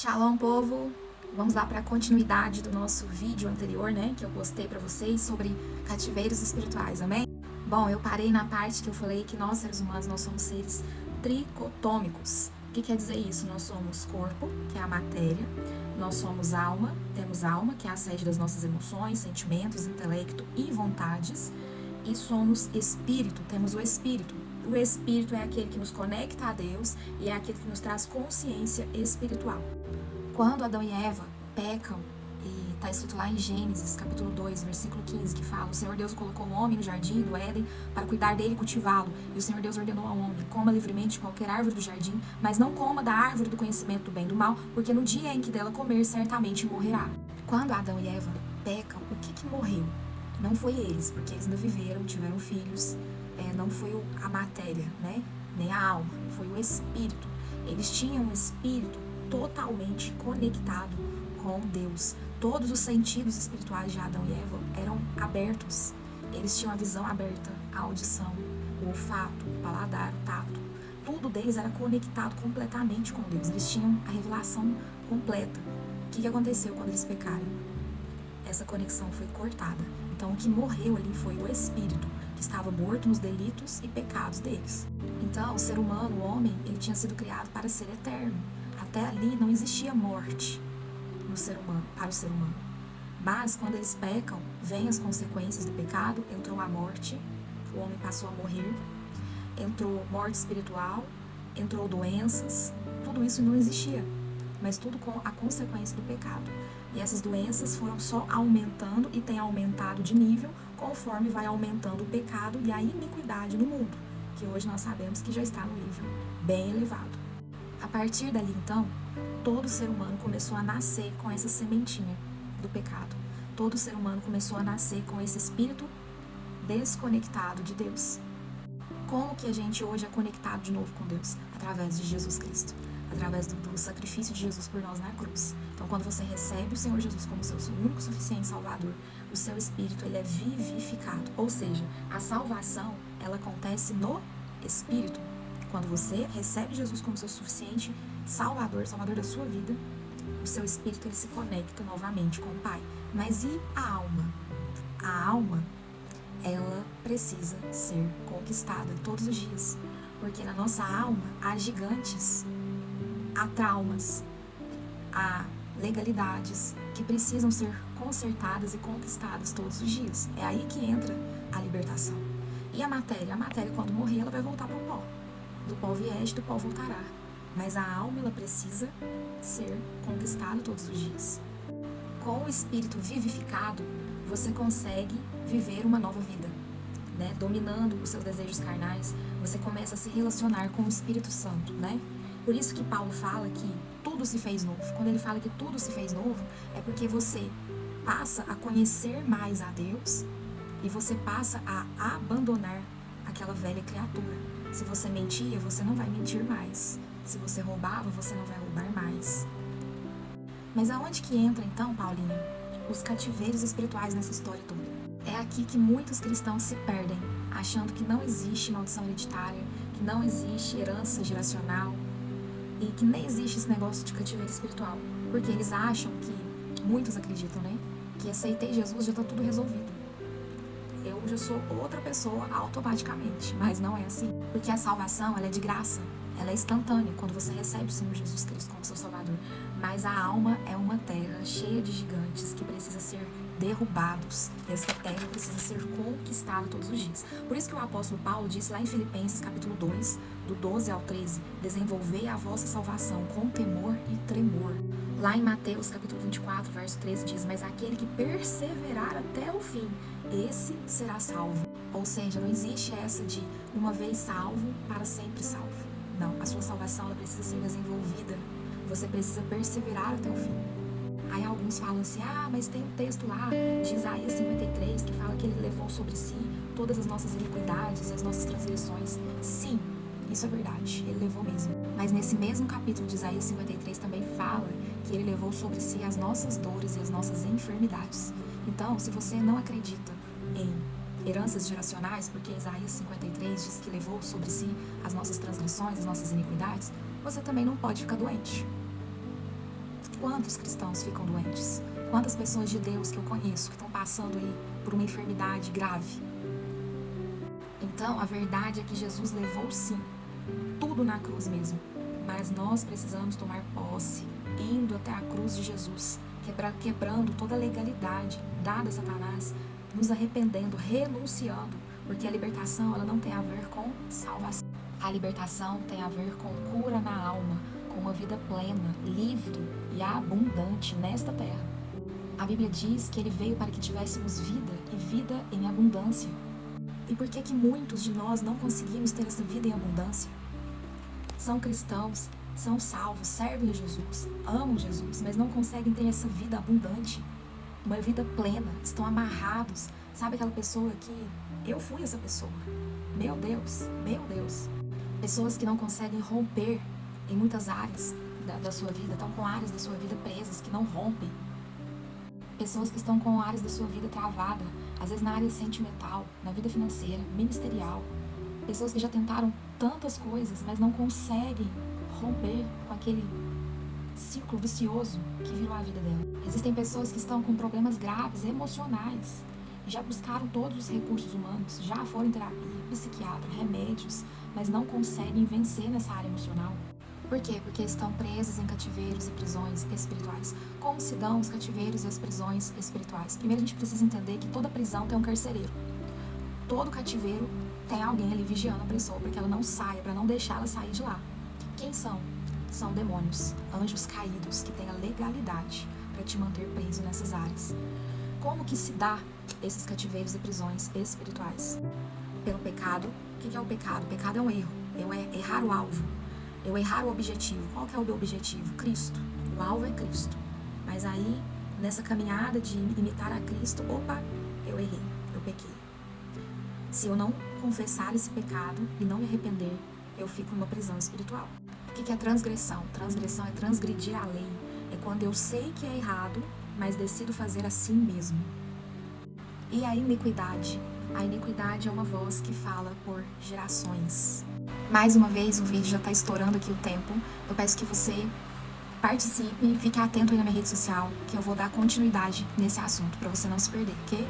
Shalom, povo! Vamos lá para a continuidade do nosso vídeo anterior, né? Que eu postei para vocês sobre cativeiros espirituais, amém? Bom, eu parei na parte que eu falei que nós, seres humanos, nós somos seres tricotômicos. O que quer dizer isso? Nós somos corpo, que é a matéria. Nós somos alma, temos alma, que é a sede das nossas emoções, sentimentos, intelecto e vontades. E somos espírito, temos o espírito. O espírito é aquele que nos conecta a Deus e é aquele que nos traz consciência espiritual. Quando Adão e Eva pecam, e está escrito lá em Gênesis, capítulo 2, versículo 15, que fala: o Senhor Deus colocou o homem no jardim do Éden para cuidar dele e cultivá-lo. E o Senhor Deus ordenou ao homem: coma livremente de qualquer árvore do jardim, mas não coma da árvore do conhecimento do bem e do mal, porque no dia em que dela comer, certamente morrerá. Quando Adão e Eva pecam, o que morreu? Não foi eles, porque eles ainda viveram, tiveram filhos. Não foi a matéria, né? Nem a alma, foi o espírito. Eles tinham um espírito totalmente conectado com Deus. Todos os sentidos espirituais de Adão e Eva eram abertos. Eles tinham a visão aberta, a audição, o olfato, o paladar, o tato. Tudo deles era conectado completamente com Deus. Eles tinham a revelação completa. O que aconteceu quando eles pecaram? Essa conexão foi cortada. Então, o que morreu ali foi o espírito, que estava morto nos delitos e pecados deles. Então, o ser humano, o homem, ele tinha sido criado para ser eterno. Até ali não existia morte no ser humano, para o ser humano. Mas, quando eles pecam, vêm as consequências do pecado, entrou a morte, o homem passou a morrer, entrou morte espiritual, entrou doenças, tudo isso não existia, mas tudo com a consequência do pecado. E essas doenças foram só aumentando e têm aumentado de nível conforme vai aumentando o pecado e a iniquidade no mundo, que hoje nós sabemos que já está no nível bem elevado. A partir dali, então, todo ser humano começou a nascer com essa sementinha do pecado. Todo ser humano começou a nascer com esse espírito desconectado de Deus. Como que a gente hoje é conectado de novo com Deus? Através de Jesus Cristo. Através do sacrifício de Jesus por nós na cruz. Então, quando você recebe o Senhor Jesus como seu único, suficiente Salvador, o seu espírito, ele é vivificado. Ou seja, a salvação, ela acontece no espírito. Quando você recebe Jesus como seu suficiente Salvador da sua vida, o seu espírito, ele se conecta novamente com o Pai. Mas e a alma? A alma, ela precisa ser conquistada todos os dias. Porque na nossa alma há gigantes, há traumas, há legalidades que precisam ser consertadas e conquistadas todos os dias. É aí que entra a libertação. E a matéria? A matéria, quando morrer, ela vai voltar para o pó. Do pó vieste, do pó voltará. Mas a alma, ela precisa ser conquistada todos os dias. Com o espírito vivificado, você consegue viver uma nova vida, né? Dominando os seus desejos carnais, você começa a se relacionar com o Espírito Santo, né? Por isso que Paulo fala que tudo se fez novo. Quando ele fala que tudo se fez novo, é porque você passa a conhecer mais a Deus e você passa a abandonar aquela velha criatura. Se você mentia, você não vai mentir mais. Se você roubava, você não vai roubar mais. Mas aonde que entra então, Paulinha, os cativeiros espirituais nessa história toda? É aqui que muitos cristãos se perdem, achando que não existe maldição hereditária, que não existe herança geracional e que nem existe esse negócio de cativeiro espiritual. Porque eles acham que, muitos acreditam, né, que aceitei Jesus já está tudo resolvido. Eu já sou outra pessoa automaticamente, mas não é assim. Porque a salvação, ela é de graça, ela é instantânea quando você recebe o Senhor Jesus Cristo como seu Salvador. Mas a alma é uma terra cheia de gigantes que precisa ser derrubados. Essa terra precisa ser conquistada todos os dias. Por isso que o apóstolo Paulo disse lá em Filipenses capítulo 2, do 12 ao 13, desenvolvei a vossa salvação com temor e tremor. Lá em Mateus capítulo 24, verso 13 diz, mas aquele que perseverar até o fim, esse será salvo. Ou seja, não existe essa de uma vez salvo, para sempre salvo. Não, a sua salvação, ela precisa ser desenvolvida. Você precisa perseverar até o fim. Aí alguns falam assim, mas tem um texto lá de Isaías 53 que fala que ele levou sobre si todas as nossas iniquidades e as nossas transgressões. Sim, isso é verdade, ele levou mesmo. Mas nesse mesmo capítulo de Isaías 53 também fala que ele levou sobre si as nossas dores e as nossas enfermidades. Então, se você não acredita em heranças geracionais, porque Isaías 53 diz que levou sobre si as nossas transgressões, as nossas iniquidades, você também não pode ficar doente. quantos cristãos ficam doentes? Quantas pessoas de Deus que eu conheço que estão passando aí por uma enfermidade grave? Então, a verdade é que Jesus levou, sim, tudo na cruz mesmo. Mas nós precisamos tomar posse, indo até a cruz de Jesus, quebrando toda a legalidade dada a Satanás, nos arrependendo, renunciando, porque a libertação ela não tem a ver com salvação. A libertação tem a ver com cura na alma, com uma vida plena, livre e abundante nesta terra. A Bíblia diz que ele veio para que tivéssemos vida e vida em abundância. E por que muitos de nós não conseguimos ter essa vida em abundância? São cristãos, são salvos, servem a Jesus, amam Jesus, mas não conseguem ter essa vida abundante, uma vida plena, estão amarrados. Sabe aquela pessoa que eu fui essa pessoa? Meu Deus, meu Deus. Pessoas que não conseguem romper em muitas áreas da sua vida, estão com áreas da sua vida presas, que não rompem. Pessoas que estão com áreas da sua vida travada, às vezes na área sentimental, na vida financeira, ministerial. Pessoas que já tentaram tantas coisas, mas não conseguem romper com aquele ciclo vicioso que virou a vida dela. Existem pessoas que estão com problemas graves, emocionais, já buscaram todos os recursos humanos, já foram em terapia, psiquiatra, remédios, mas não conseguem vencer nessa área emocional. Por quê? Porque estão presos em cativeiros e prisões espirituais. Como se dão os cativeiros e as prisões espirituais? Primeiro a gente precisa entender que toda prisão tem um carcereiro. Todo cativeiro tem alguém ali vigiando a pessoa para que ela não saia, para não deixar ela sair de lá. Quem são? São demônios, anjos caídos, que têm a legalidade para te manter preso nessas áreas. Como que se dá esses cativeiros e prisões espirituais? Pelo pecado. O que é o pecado? O pecado é um erro, é errar o alvo, eu errar o objetivo. Qual que é o meu objetivo? Cristo. O alvo é Cristo. Mas aí, nessa caminhada de imitar a Cristo, opa, eu errei, eu pequei. Se eu não confessar esse pecado e não me arrepender, eu fico numa prisão espiritual. O que é transgressão? Transgressão é transgredir a lei. É quando eu sei que é errado, mas decido fazer assim mesmo. E a iniquidade? A iniquidade é uma voz que fala por gerações. Mais uma vez, o vídeo já está estourando aqui o tempo. Eu peço que você participe, fique atento aí na minha rede social, que eu vou dar continuidade nesse assunto, para você não se perder, ok?